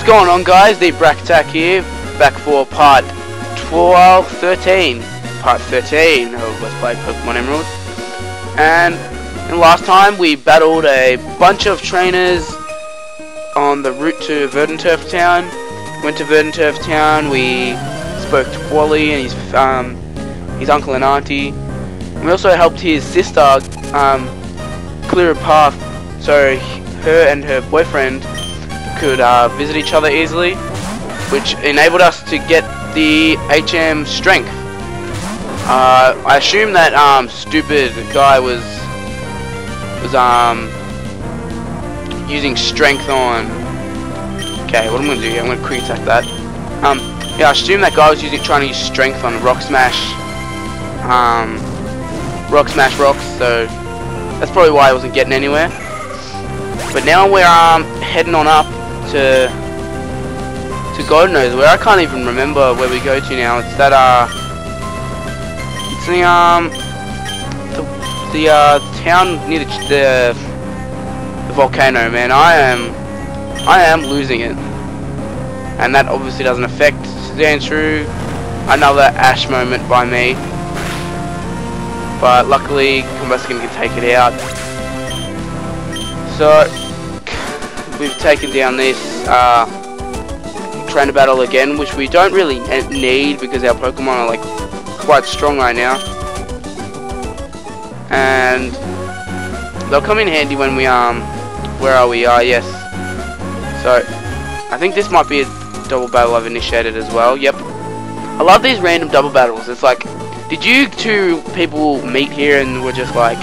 What's going on, guys? The Brack Attack here, back for part 13 of Let's Play Pokemon Emerald. And last time we battled a bunch of trainers on the route to Verdanturf Town. Went to Verdanturf Town, we spoke to Wally and his uncle and auntie. And we also helped his sister clear a path so her and her boyfriend could visit each other easily, which enabled us to get the HM strength. I assume that stupid guy was using strength on. Okay, what I'm gonna do here, I'm gonna quick attack that. Yeah, I assume that guy was trying to use strength on Rock Smash rocks, so that's probably why I wasn't getting anywhere. But now we're heading on up to God knows where. I can't even remember where we go to now. It's that it's the town near the volcano. Man, I am losing it, and that obviously doesn't affect Xandru. Another Ash moment by me, but luckily Combuskin can take it out. So we've taken down this trainer battle again, which we don't really need because our Pokemon are like quite strong right now, and they'll come in handy when we where are we? Yes. So I think this might be a double battle I've initiated as well. Yep. I love these random double battles. It's like, did you two people meet here and we're just like,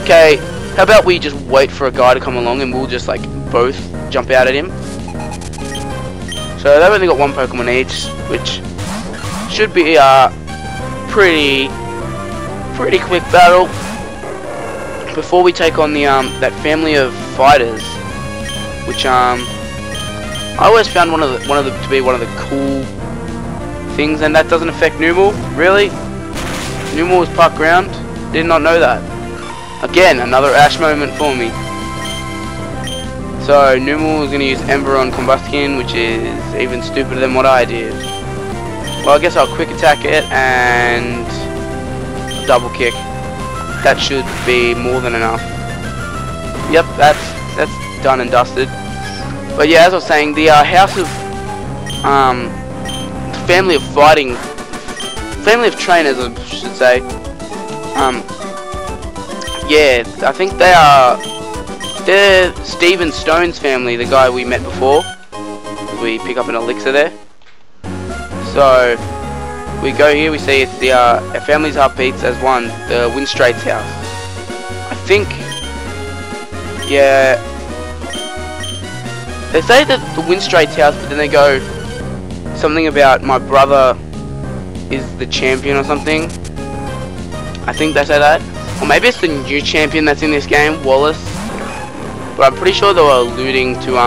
okay, how about we just wait for a guy to come along and we'll just like both jump out at him? So they've only got one Pokemon each, which should be a pretty quick battle before we take on the that family of fighters, which I always found one of the to be one of the cool things, and that doesn't affect Numel. Really? Numel is park ground? Did not know that. Again, another Ash moment for me. So Numel is going to use Ember on Combuskin, which is even stupider than what I did. Well, I guess I'll quick attack it and double kick. That should be more than enough. Yep, that's done and dusted. But yeah, as I was saying, the House of family of trainers, I should say. Yeah, I think they're Stephen Stone's family, the guy we met before. We pick up an elixir there. So we go here, we see it's the our family's heartbeats as one, the Winstrates house. I think, yeah, they say that the Winstrates house, but then they go something about my brother is the champion or something. I think they say that. Or maybe it's the new champion that's in this game, Wallace. But I'm pretty sure they were alluding to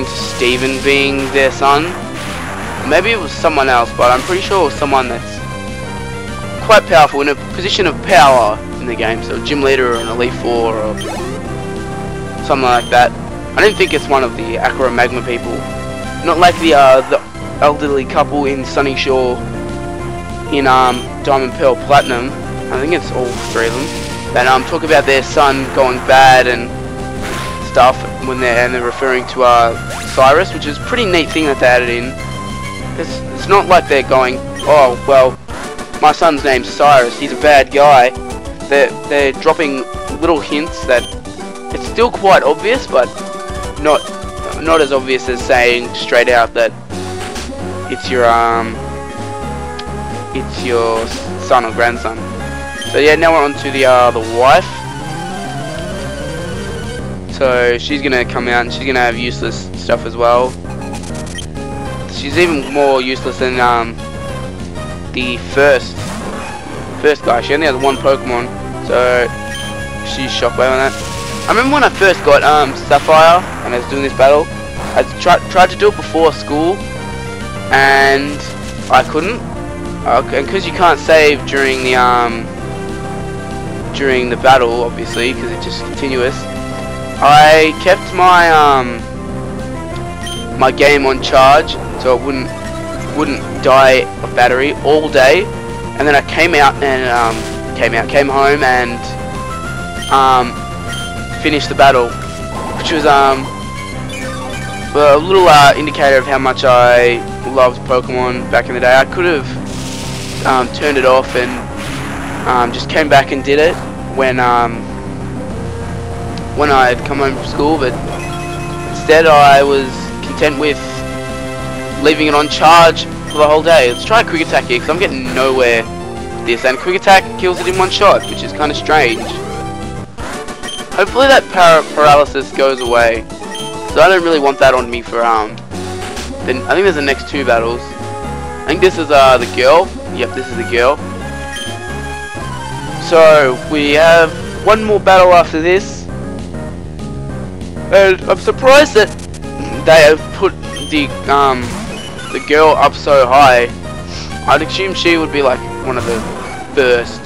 Steven being their son. Or maybe it was someone else, but I'm pretty sure it was someone that's quite powerful, in a position of power in the game. So gym leader or an Elite Four or something like that. I don't think it's one of the Aqua and Magma people. Not like the elderly couple in Sunny Shore in Diamond, Pearl, Platinum. I think it's all three of them that talk about their son going bad and stuff when they're referring to Cyrus, which is a pretty neat thing that they added in. It's not like they're going, oh well, my son's name's Cyrus, he's a bad guy. They're dropping little hints that it's still quite obvious, but not as obvious as saying straight out that it's your son or grandson. So yeah, now we're on to the wife. So she's gonna come out and she's gonna have useless stuff as well. She's even more useless than the first guy. She only has one Pokemon, so she's Shockwave on that. I remember when I first got Sapphire and I was doing this battle, I tried to do it before school and I couldn't. And because you can't save during the battle, obviously, because it's just continuous, I kept my my game on charge so it wouldn't die of battery all day, and then I came home and finished the battle, which was a little indicator of how much I loved Pokemon back in the day. I could have turned it off and just came back and did it when I had come home from school, but instead I was content with leaving it on charge for the whole day. Let's try a Quick Attack here, because I'm getting nowhere with this, and Quick Attack kills it in one shot, which is kind of strange. Hopefully that paralysis goes away, so I don't really want that on me for then I think there's the next 2 battles. I think this is the girl. Yep, this is the girl. So we have one more battle after this, and I'm surprised that they have put the girl up so high. I'd assume she would be like one of the first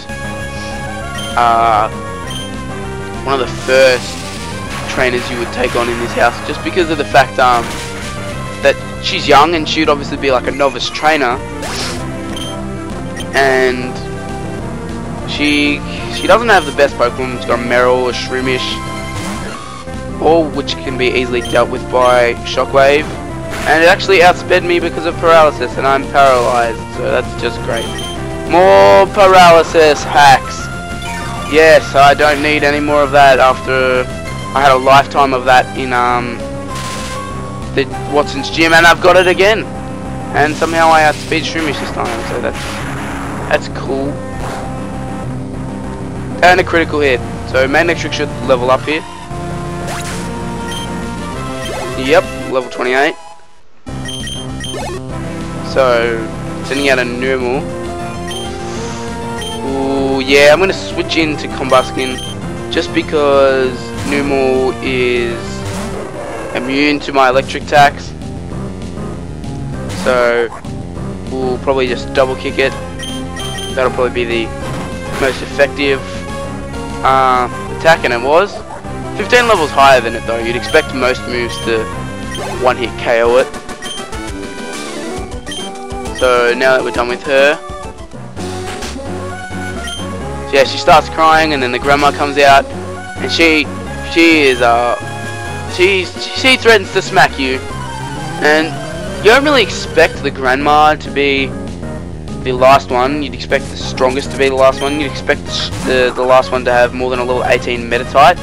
trainers you would take on in this house, just because of the fact that she's young and she'd obviously be like a novice trainer, and she doesn't have the best Pokemon. She's got a Meryl, a Shroomish, all which can be easily dealt with by Shockwave, and it actually outsped me because of paralysis, and I'm paralyzed, so that's just great. More paralysis hacks. Yes, I don't need any more of that after I had a lifetime of that in the Watson's Gym, and I've got it again, and somehow I outspeed Shroomish this time, so that's cool. And a critical hit, so main electric should level up here. Yep, level 28. So sending out a normal. Ooh, yeah, I'm gonna switch into Combuskin just because normal is immune to my electric attacks. So we'll probably just double kick it. That'll probably be the most effective attack, and it was 15 levels higher than it though. You'd expect most moves to one-hit KO it. So now that we're done with her, so yeah, she starts crying, and then the grandma comes out, and she threatens to smack you, and you don't really expect the grandma to be the last one. You'd expect the strongest to be the last one. You'd expect the last one to have more than a level 18 Metatite.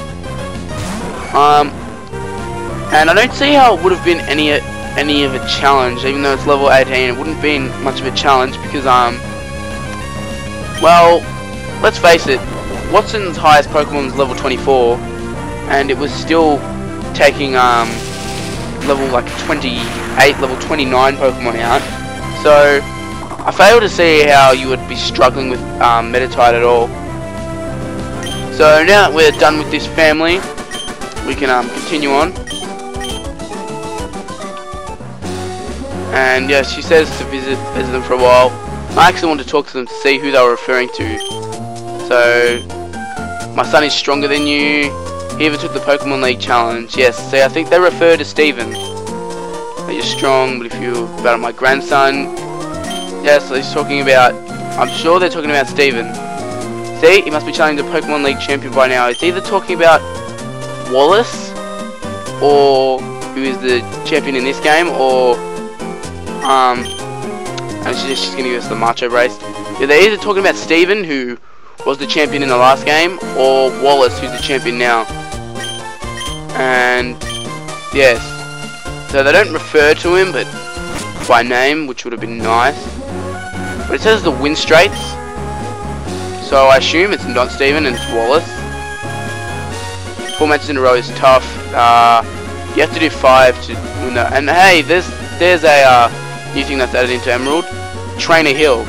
And I don't see how it would have been any of a challenge, even though it's level 18. It wouldn't be much of a challenge because well, let's face it, Watson's highest Pokemon is level 24, and it was still taking level like 28, level 29 Pokemon out. So I fail to see how you would be struggling with Metatite at all. So now that we're done with this family, we can continue on. And yeah, she says to visit them for a while. I actually want to talk to them to see who they were referring to. So, my son is stronger than you. He ever took the Pokemon League challenge. Yes, see, I think they refer to Steven. That you're strong, but if you about my grandson. Yes, he's talking about, I'm sure they're talking about Steven. See, he must be challenging the Pokemon League champion by now. It's either talking about Wallace, or who is the champion in this game, or and she's gonna give us the Macho Brace. Yeah, they're either talking about Steven, who was the champion in the last game, or Wallace, who's the champion now. And yes, so they don't refer to him, but by name, which would have been nice. But it says the Winstrates, so I assume it's not Steven and it's Wallace. 4 matches in a row is tough. You have to do 5 to win that. And hey, there's a new thing that's added into Emerald, Trainer Hill.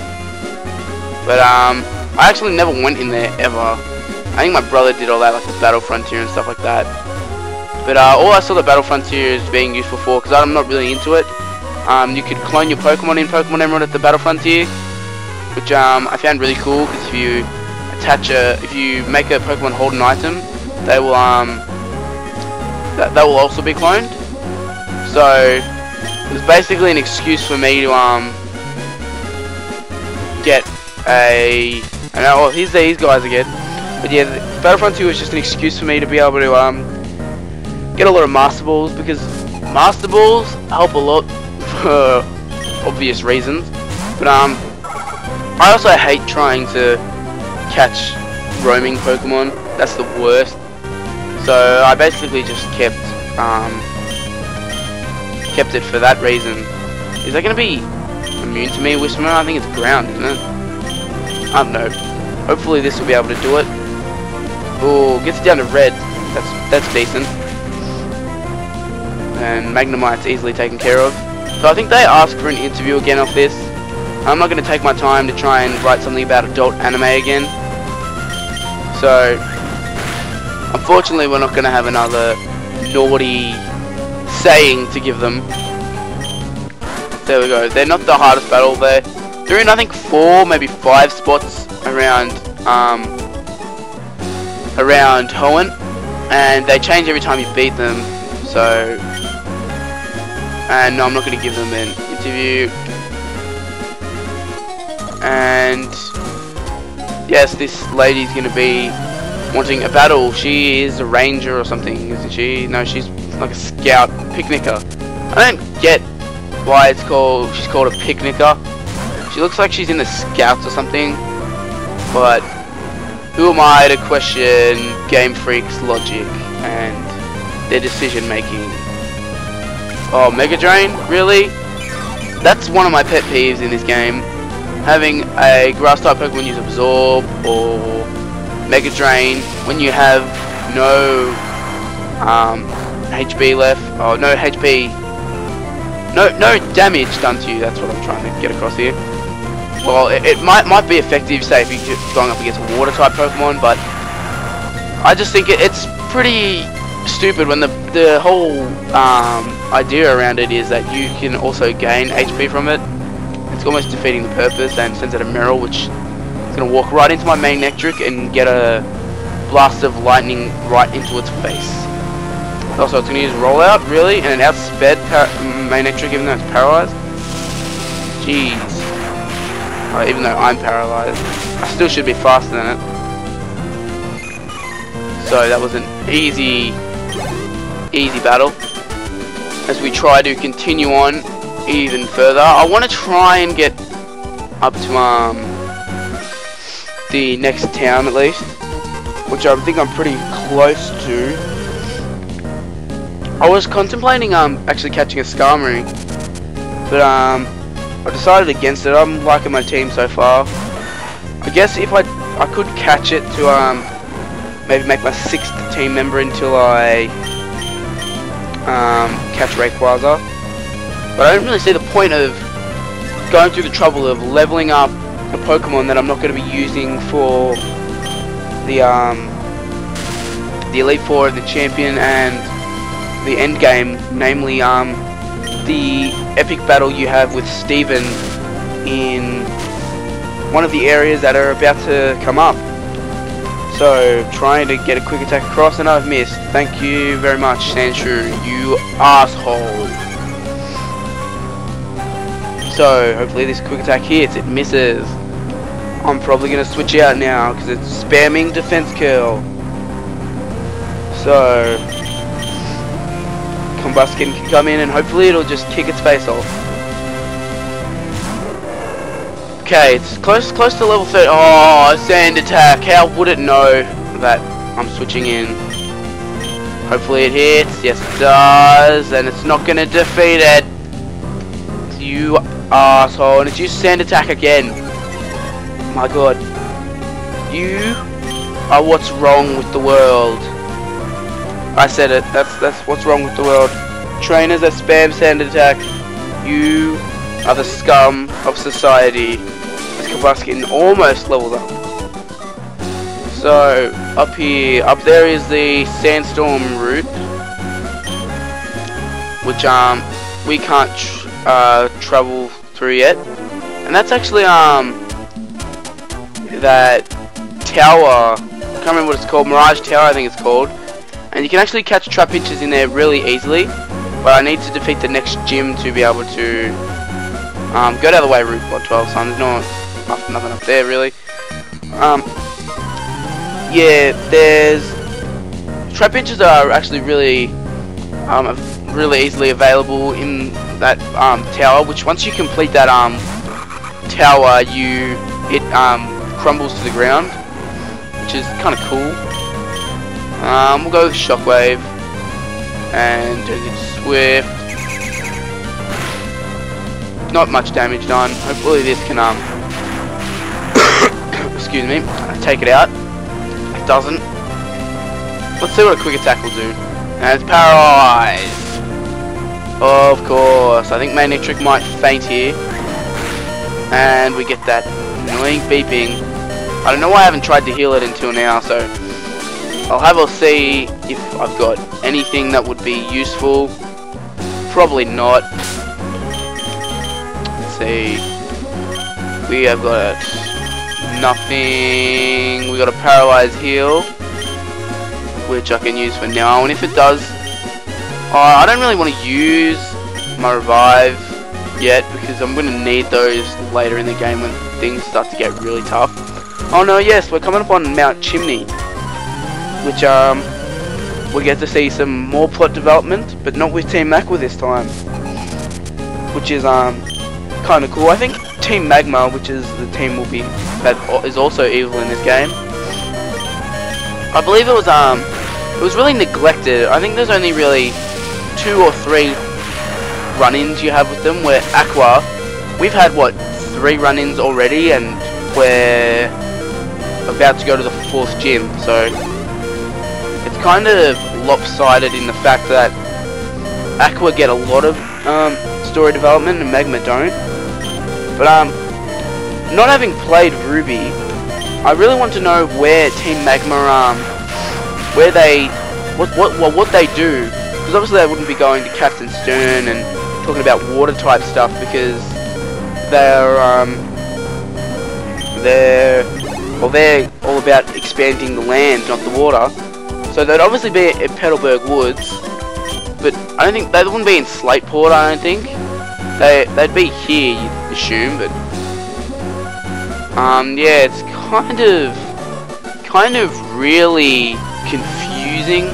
But I actually never went in there ever. I think my brother did all that, like the Battle Frontier and stuff like that. But all I saw the Battle Frontier as being useful for, because I'm not really into it, you could clone your Pokemon in Pokemon Emerald at the Battle Frontier, which I found really cool, because if you if you make a Pokemon hold an item, they will that will also be cloned. So It was basically an excuse for me to get a. I know. Well, here's these guys again. But yeah, Battlefront 2 was just an excuse for me to be able to get a lot of Master Balls, because Master Balls help a lot for obvious reasons. But I also hate trying to catch roaming Pokemon. That's the worst. So I basically just kept it for that reason. Is that gonna be immune to me, Whisper? I think it's ground, isn't it? I don't know. Hopefully this will be able to do it. Oh, gets down to red. That's decent. And Magnemite's easily taken care of. So I think they asked for an interview again off this. I'm not going to take my time to try and write something about adult anime again. So, unfortunately we're not going to have another naughty saying to give them. There we go. They're not the hardest battle. They're in, I think, 4, maybe 5 spots around Hoenn, and they change every time you beat them. So, and no, I'm not going to give them an interview. And yes, this lady's going to be wanting a battle. She is a ranger or something, isn't she? No, she's like a scout picnicker. I don't get why she's called a picnicker. She looks like she's in the scouts or something. But who am I to question Game Freak's logic and their decision making? Oh, Mega Drain? Really? That's one of my pet peeves in this game. Having a grass type Pokemon use Absorb or Mega Drain when you have no HP left. Oh, no HP. No damage done to you. That's what I'm trying to get across here. Well, it might be effective, say, if you're going up against a water type Pokemon, but I just think it's pretty stupid when the whole idea around it is that you can also gain HP from it. It's almost defeating the purpose, and sends out a Meryl, which is going to walk right into my main Nectric and get a blast of lightning right into its face. Also, it's going to use Rollout, really, and an outsped main Nectric even though it's paralyzed. Jeez. Even though I'm paralyzed, I still should be faster than it. So that was an easy battle. As we try to continue on even further, I want to try and get up to the next town at least, which I think I'm pretty close to. I was contemplating actually catching a Skarmory, but I decided against it. I'm liking my team so far. I guess if I could catch it to maybe make my 6th team member until I catch Rayquaza. But I don't really see the point of going through the trouble of leveling up a Pokemon that I'm not going to be using for the Elite Four, the Champion, and the end game, namely the epic battle you have with Steven in one of the areas that are about to come up. So, trying to get a quick attack across, and I've missed. Thank you very much, Sandshrew, you asshole. So, hopefully this quick attack hits. It misses. I'm probably going to switch out now, because it's spamming Defense Curl. So, Combuskin can come in and hopefully it'll just kick its face off. Okay, it's close to level 30. Oh, Sand Attack. How would it know that I'm switching in? Hopefully it hits. Yes, it does. And it's not going to defeat it. You asshole. And it's used Sand Attack again. My god. You are what's wrong with the world. I said it. That's what's wrong with the world. Trainers that spam Sand Attack. You are the scum of society. This Combuskin almost leveled up. So up there is the Sandstorm route, which we can't travel through yet, and that's actually that tower. I can't remember what it's called. Mirage Tower, I think it's called. And you can actually catch Trapinches in there really easily but I need to defeat the next gym to be able to go the other way Route 112, so there's nothing up there really. Yeah, there's trap benches are actually really easily available in that tower, which once you complete that tower, it crumbles to the ground, which is kind of cool. We'll go with Shockwave and turns into Swift. Not much damage done. Hopefully this can excuse me, take it out. It doesn't. Let's see what a quick attack will do. And it's paralyzed. Of course. I think Manectric might faint here. And we get that annoying beeping. I don't know why I haven't tried to heal it until now, so I'll have a see if I've got anything that would be useful. Probably not. Let's see. We have got nothing. We got a paralyzed heal, which I can use for now. And if it does, I don't really want to use my revive yet, because I'm going to need those later in the game when things start to get really tough. Oh no, yes, we're coming up on Mount Chimney, which we get to see some more plot development, but not with Team Aqua this time, which is kind of cool. I think Team Magma, which is the team that is also evil in this game, I believe it was really neglected. I think there's only really 2 or 3 run-ins you have with them, where Aqua, we've had what, 3 run-ins already, and we're about to go to the 4th gym, so it's kind of lopsided in the fact that Aqua get a lot of story development and Magma don't. But not having played Ruby, I really want to know where Team Magma what they do, because obviously they wouldn't be going to Captain Stern and talking about water type stuff, because they're all about expanding the land, not the water. So they'd obviously be at Petalburg Woods, but I don't think they wouldn't be in Slateport. I don't think they'd be here, you'd assume. But yeah, it's kind of really confusing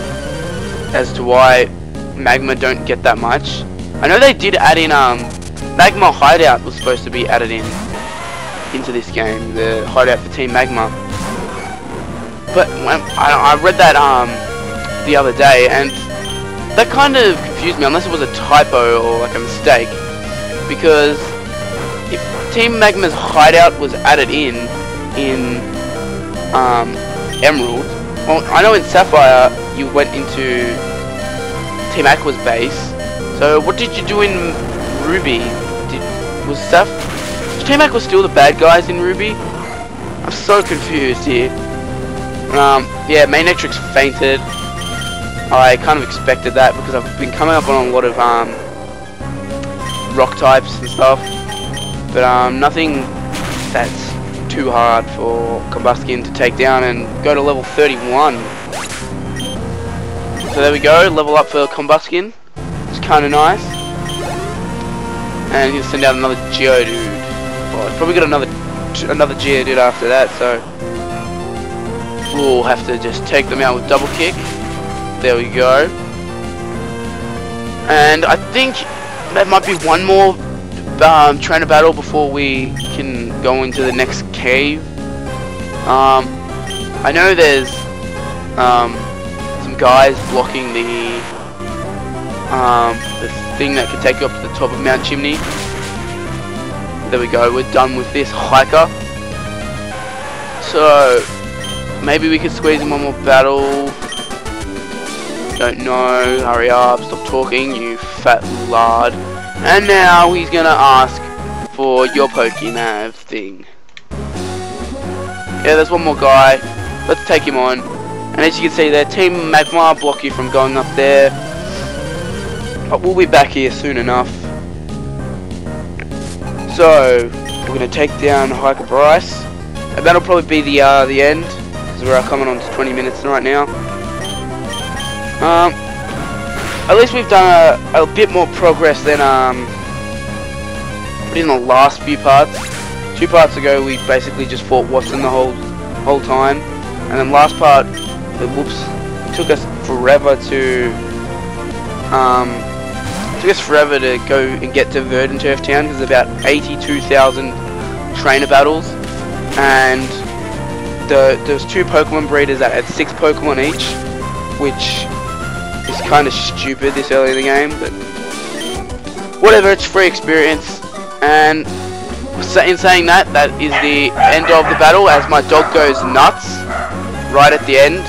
as to why Magma don't get that much. I know they did add in Magma Hideout was supposed to be added into this game, the hideout for Team Magma. But when I read that the other day, and that kind of confused me, unless it was a typo or like a mistake, because if Team Magma's hideout was added in Emerald, well, I know in Sapphire you went into Team Aqua's base, so what did you do in Ruby? Was Team Aqua still the bad guys in Ruby? I'm so confused here. Yeah, Manectric's fainted. I kind of expected that, because I've been coming up on a lot of rock types and stuff, but nothing that's too hard for Combuskin to take down and go to level 31. So there we go, level up for Combuskin. It's kind of nice. And he'll send out another Geodude. Well, he's probably got another Geodude after that, so we'll have to just take them out with double kick. There we go. And I think there might be one more trainer battle before we can go into the next cave. I know there's some guys blocking the thing that can take you up to the top of Mount Chimney. There we go, we're done with this hiker. So maybe we could squeeze in one more battle. Don't know, hurry up, stop talking, you fat lard. And now he's gonna ask for your Pokénav thing. Yeah, there's one more guy. Let's take him on. And as you can see there, Team Magma block you from going up there. But we'll be back here soon enough. So we're gonna take down Hiker Bryce. And that'll probably be the end, because we're coming on to 20 minutes right now. at least we've done a bit more progress than in the last few parts. 2 parts ago we basically just fought Watson the whole time, and then last part, whoops, it took us forever to go and get to Verdant Turf Town, because about 82,000 trainer battles, and there's 2 Pokemon breeders that had 6 Pokemon each, which is kind of stupid this early in the game, but whatever, it's free experience. And in saying that, that is the end of the battle, as my dog goes nuts right at the end.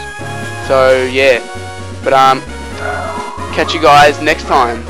So yeah, but catch you guys next time.